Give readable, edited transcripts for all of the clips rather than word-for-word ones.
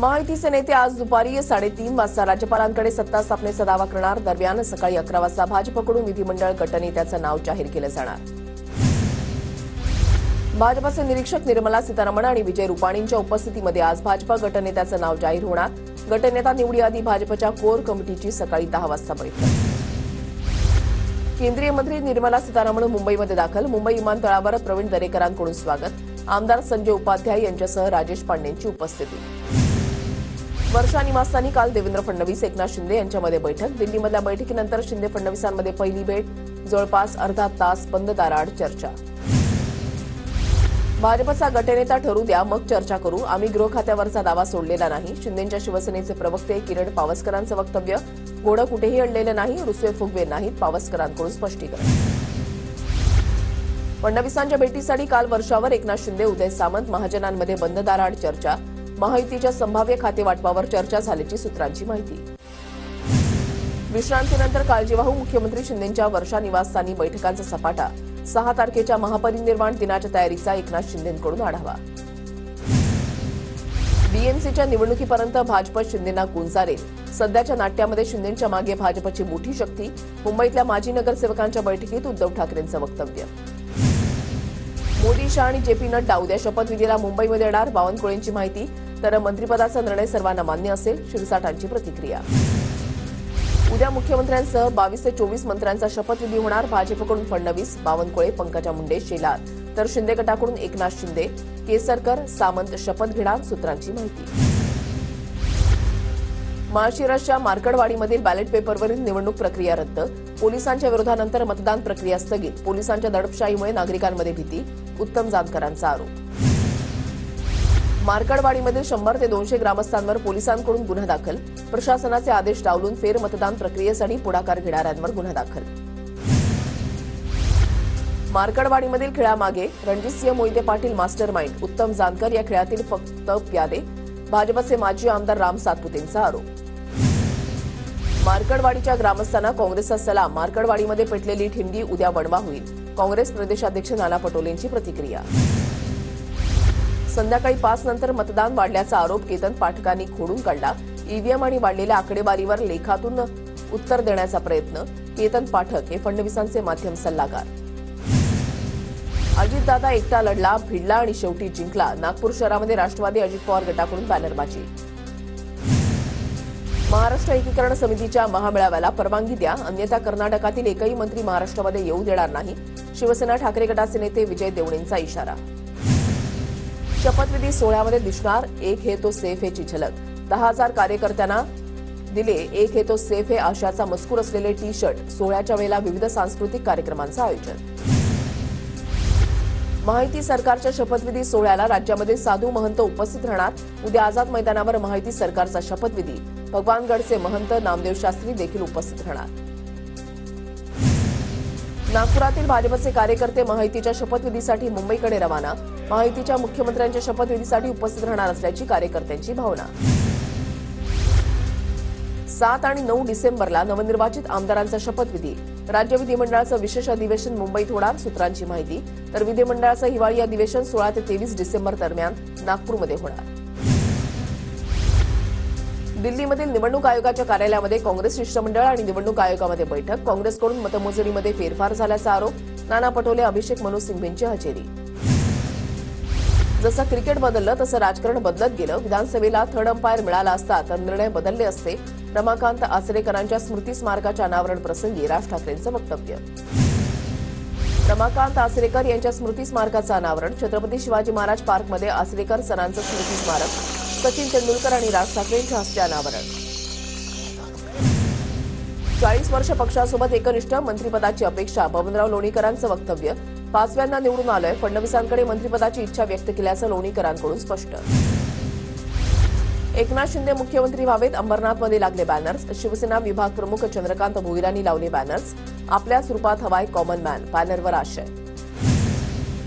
महायुतीचे नेते आज दुपारी 3:30 वाजता राज्यपालांकडे सत्ता स्थापनेचा दावा करणार. दरम्यान सकाळी 11 वाजता भाजपकडून विधिमंडळ गटनेत्याचं नाव जाहीर केलं जाणार. भाजपचे निरीक्षक निर्मला सीतारमण आणि विजय रुपाणींच्या उपस्थितीमध्ये आज भाजपा गटनेत्याचं नाव जाहीर होणार. गटनेता निवडीआधी भाजपच्या कोर कमिटीची सकाळी 10 वाजता बैठक. केंद्रीय मंत्री निर्मला सीतारमण मुंबईमध्ये दाखल. मुंबई विमानतळावर प्रवीण दरेकरांकडून स्वागत. आमदार संजय उपाध्याय यांच्यासह राजेश पांडेंची उपस्थिती. वर्षा निवासस्थानी काल देवेंद्र फडणवीस एकनाथ शिंदे यांच्यामध्ये बैठक. दिल्लीमधल्या बैठकीनंतर शिंदे फडणवीसांमध्ये पहिली भेट. जवळपास अर्धा तास बंद दाराआड चर्चा. भाजपचा गटनेता ठरू द्या, मग चर्चा करू. आम्ही गृह खात्यावरचा दावा सोडलेला नाही. शिंदेंच्या शिवसेनेचे प्रवक्ते किरण पावसकरांचं वक्तव्य. घोडं कुठेही अडलेलं नाही. रुसवे फुगवे नाहीत. पावसकरांकडून स्पष्टीकरण. फडणवीसांच्या भेटीसाठी काल वर्षावर एकनाथ शिंदे, उदय सामंत. महाजनांमध्ये बंद दाराआड चर्चा. महायुतीच्या संभाव्य खातेवाटपावर चर्चा झाल्याची सूत्रांची माहिती. विश्रांतीनंतर काळजीवाहू मुख्यमंत्री शिंदेंच्या वर्षा निवासस्थानी बैठकांचा सपाटा. 6 तारखेच्या महापरिनिर्वाण दिनाच्या तयारीचा एकनाथ शिंदेंकडून आढावा. बीएमसीच्या निवडणुकीपर्यंत भाजप शिंदेंना गुंजारेल. सध्याच्या नाट्यामध्ये शिंदेंच्या मागे भाजपची मोठी शक्ती. मुंबईतल्या माजी नगरसेवकांच्या बैठकीत उद्धव ठाकरेंचं वक्तव्य. मोदी, शाह आणि जेपी नड्डा उद्या शपथविधीला मुंबईमध्ये येणार. बावनकुळेंची माहिती. तर मंत्रिपदाचा निर्णय सर्वांना मान्य असेल. शिरसाटांची प्रतिक्रिया. उद्या मुख्यमंत्र्यांसह 22 ते 24 मंत्र्यांचा शपथविधी होणार. भाजपकडून फडणवीस, बावनकुळे, पंकजा मुंडे, शेलार. तर शिंदे गटाकडून एकनाथ शिंदे, केसरकर, सामंत शपथ घेणार. सूत्रांची माहिती. माळशिरसच्या मार्कडवाडीमधील बॅलेट पेपरवरील निवडणूक प्रक्रिया रद्द. पोलिसांच्या विरोधानंतर मतदान प्रक्रिया स्थगित. पोलिसांच्या दडपशाहीमुळे नागरिकांमध्ये भीती. उत्तम जानकरांचा आरोप. मार्कडवाडीमधील 100 ते 200 ग्रामस्थांवर पोलिसांकडून गुन्हा दाखल. प्रशासनाचे आदेश डावलून फेरमतदान प्रक्रियेसाठी पुढाकार घेणाऱ्यांवर गुन्हा दाखल. मार्कडवाडीमधील खेळामागे रणजितसिंह मोहिते पाटील मास्टर माइंड. उत्तम जानकर या खेळातील फक्त प्यादे. भाजपचे माजी आमदार राम सातपुतेंचा आरोप. मार्कडवाडीच्या ग्रामस्थांना काँग्रेसचा सलाम. मार्कडवाडीमध्ये पेटलेली ठिंडी उद्या वणवा होईल. काँग्रेस प्रदेशाध्यक्ष नाना पटोलेंची प्रतिक्रिया. संध्याकाळी 5 नंतर मतदान वाढल्याचा आरोप केतन पाठकांनी खोडून काढला. ईव्हीएम आणि वाढलेल्या आकडेवारीवर लेखातून उत्तर देण्याचा प्रयत्न. केतन पाठक हे फडणवीसांचे माध्यम सल्लागार. अजितदादा एकटा लढला, भिडला आणि शेवटी जिंकला. नागपूर शहरामध्ये राष्ट्रवादी अजित पवार गटाकडून बॅनरबाजी. महाराष्ट्र एकीकरण समितीच्या महामेळाव्याला परवानगी द्या, अन्यथा कर्नाटकातील एकही मंत्री महाराष्ट्रामध्ये येऊ देणार नाही. शिवसेना ठाकरे गटाचे नेते विजय देवणेंचा इशारा. शपथविधी सोहळ्यामध्ये दिसणार एक हे तो सेफ हेची झलक. 10,000 कार्यकर्त्यांना दिले एक हे तो सेफ हे आशयाचा मजकूर असलेले टी शर्ट. सोहळ्याच्या वेळेला विविध सांस्कृतिक कार्यक्रमांचं आयोजन. महायुती सरकारच्या शपथविधी सोहळ्याला राज्यामध्ये साधू महंत उपस्थित राहणार. उद्या आझाद मैदानावर महायुती सरकारचा शपथविधी. भगवानगडचे महंत नामदेव शास्त्री देखील उपस्थित राहणार. नागपुरातील भाजपचे कार्यकर्ते महायुतीच्या शपथविधीसाठी मुंबईकडे रवाना. महायुतीच्या मुख्यमंत्र्यांच्या शपथविधीसाठी उपस्थित राहणार असल्याची कार्यकर्त्यांची भावना. 7 आणि 9 डिसेंबरला नवनिर्वाचित आमदारांचा शपथविधी. राज्य विधिमंडळाचं विशेष अधिवेशन मुंबईत होणार. सूत्रांची माहिती. तर विधिमंडळाचं हिवाळी अधिवेशन 16 ते 23 डिसेंबर दरम्यान नागपूरमध्ये होणार. दिल्लीमधील निवडणूक आयोगाच्या कार्यालयामध्ये काँग्रेस शिष्टमंडळ आणि निवडणूक आयोगामध्ये बैठक. काँग्रेसकडून मतमोजणीमध्ये फेरफार झाल्याचा आरोप. नाना पटोले, अभिषेक मनु सिंघवींची हजेरी. जसं क्रिकेट बदललं तसं राजकारण बदलत गेलं. विधानसभेला थर्ड अंपायर मिळाला असता तर निर्णय बदलले असते. रमाकांत आसरेकरांच्या स्मृती स्मारकाच्या अनावरण प्रसंगी राज ठाकरेंचं वक्तव्य. रमाकांत आसरेकर यांच्या स्मृती स्मारकाचं अनावरण. छत्रपती शिवाजी महाराज पार्कमध्ये आसरेकर सरांचं स्मृती स्मारक. सचिन तेंडुलकर आणि राज ठाकरेंच्या हस्ते अनावरण. 40 वर्ष पक्षासोबत एकनिष्ठ, मंत्रिपदाची अपेक्षा. बबनराव लोणीकरांचं वक्तव्य. 5व्यांदा निवडून आलोय. फडणवीसांकडे मंत्रिपदाची इच्छा व्यक्त केल्याचं लोणीकरांकडून स्पष्ट. एकनाथ शिंदे मुख्यमंत्री व्हावेत. अंबरनाथमध्ये लागले बॅनर्स. शिवसेना विभाग प्रमुख चंद्रकांत भोईरांनी लावले बॅनर्स. आपल्याच रूपात हवाय कॉमन मॅन. बॅनरवर आशय.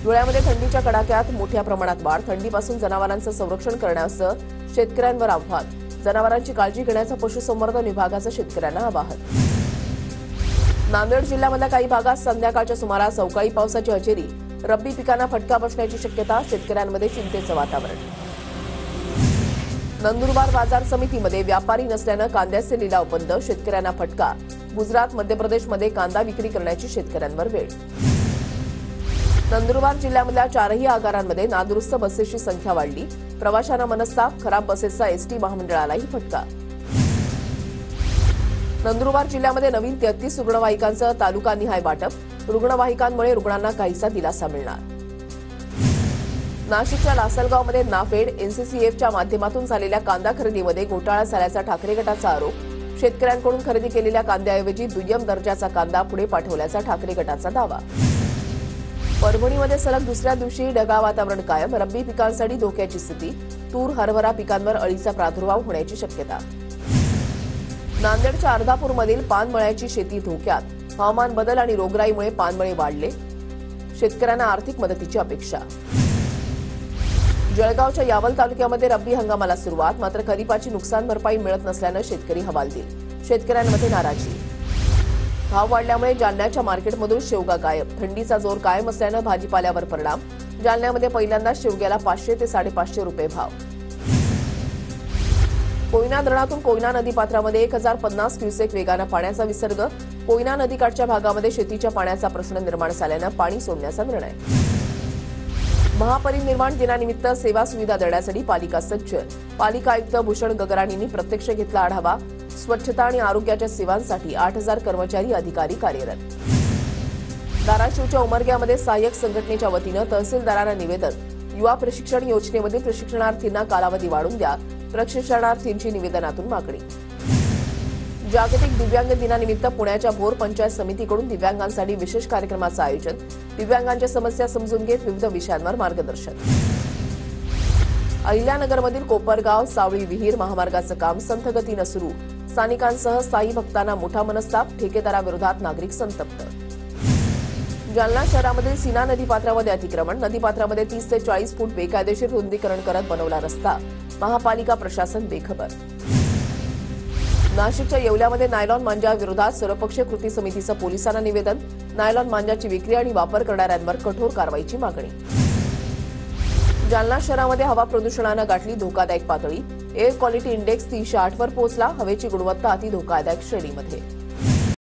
धुळ्यामध्ये थंडीच्या कडाक्यात मोठ्या प्रमाणात वाढ. थंडीपासून जनावरांचं संरक्षण करण्याचं शेतकऱ्यांवर आव्हान. जनावरांची काळजी घेण्याचं पशुसंवर्धन विभागाचं शेतकऱ्यांना आवाहन. नांदेड जिल्ह्यामधल्या काही भागात संध्याकाळच्या सुमारास अवकाळी पावसाची हजेरी. रब्बी पिकांना फटका बसण्याची शक्यता. शेतकऱ्यांमध्ये चिंतेचं वातावरण. नंदुरबार बाजार समितीमध्ये व्यापारी नसल्यानं कांद्याचे लिलाव बंद, शेतकऱ्यांना फटका. गुजरात, मध्य प्रदेशमध्ये कांदा विक्री करण्याची शेतकऱ्यांवर वेळ. नंदुरबार जिल्ह्यामधल्या 4ही आगारांमध्ये नादुरुस्त बसेसची संख्या वाढली, प्रवाशांना मनस्ताप, खराब बसेसचा एसटी महामंडळालाही फटका. नंदुरबार जिल्ह्यामध्ये नवीन 33 रुग्णवाहिकांचं तालुकानिहाय वाटप, रुग्णवाहिकांमुळे रुग्णांना काहीसा दिलासा मिळणार. नाशिकच्या लासलगावमध्ये नाफेड एनसीसीएफच्या माध्यमातून झालेल्या कांदा खरेदीमध्ये घोटाळा झाल्याचा ठाकरे गटाचा आरोप. शेतकऱ्यांकडून खरेदी केलेल्या कांद्याऐवजी दुय्यम दर्जाचा कांदा पुढे पाठवल्याचा ठाकरे गटाचा दावा. परभणीमध्ये सलग दुसऱ्या दिवशी ढगाळ वातावरण कायम, रब्बी पिकांसाठी धोक्याची स्थिती. तूर, हरभरा पिकांवर अळीचा प्रादुर्भाव होण्याची शक्यता. नांदेडच्या अर्धापूरमधील पानमळ्याची शेती धोक्यात, हवामान बदल आणि रोगराईमुळे पानमळे वाढले, शेतकऱ्यांना आर्थिक मदतीची अपेक्षा. जळगावच्या यावल तालुक्यामध्ये रब्बी हंगामाला सुरुवात, मात्र खरीपाची नुकसान भरपाई मिळत नसल्यानं शेतकरी हवालदिल, शेतकऱ्यांमध्ये नाराजी. भाव वाढल्यामुळे जालन्याच्या मार्केटमधून शेवगा गायब, थंडीचा जोर कायम असल्यानं भाजीपाल्यावर परिणाम. जालन्यामध्ये पहिल्यांदा शेवग्याला 500 ते 550 रुपये भाव. कोयना धरणातून कोयना नदीपात्रामध्ये 1050 क्युसेक वेगानं पाण्याचा विसर्ग. कोयना नदीकाठच्या भागामध्ये शेतीच्या पाण्याचा प्रश्न निर्माण झाल्यानं पाणी सोडण्याचा निर्णय. महापरिनिर्वाण दिनानिमित्त सेवा सुविधा देण्यासाठी पालिका सज्ज, पालिका आयुक्त भूषण गगराणींनी प्रत्यक्ष घेतला आढावा. स्वच्छता आणि आरोग्याच्या सेवांसाठी 8000 कर्मचारी अधिकारी कार्यरत. धाराशिवच्या उमरग्यामध्ये सहाय्यक संघटनेच्या वतीनं तहसीलदारांना निवेदन. युवा प्रशिक्षण योजनेमधील प्रशिक्षणार्थींना कालावधी वाढवून द्या, प्रशिक्षणार्थींची निवेदनातून मागणी. जागतिक दिव्यांग दिनानिमित्त पुण्याच्या भोर पंचायत समितीकडून दिव्यांगांसाठी विशेष कार्यक्रमाचं आयोजन. दिव्यांगांच्या समस्या समजून घेत विविध विषयांवर मार्गदर्शन. अहिल्यानगरमधील कोपरगाव सावळी विहीर महामार्गाचं काम संथ गतीनं सुरू. स्थानिकांसह स्थायी भक्तांना मोठा मनस्ताप, ठेकेदाराविरोधात नागरिक संतप्त. जालना शहरामधील सीना नदीपात्रामध्ये अतिक्रमण, नदीपात्रामध्ये 30 ते 40 फूट बेकायदेशीर रुंदीकरण करत बनवला रस्ता, महापालिका प्रशासन बेखबर. नाशिकच्या येवल्यामध्ये नायलॉन मांजा विरोधात सर्वपक्षीय कृती समितीचं पोलिसांना निवेदन. नायलॉन मांजाची विक्री आणि वापर करणाऱ्यांवर कठोर कारवाईची मागणी. जालना शहरामध्ये हवा प्रदूषणानं गाठली धोकादायक पातळी, एअर क्वालिटी इंडेक्स 308 वर पोहोचला, हवेची गुणवत्ता अति धोकादायक श्रेणीमध्ये.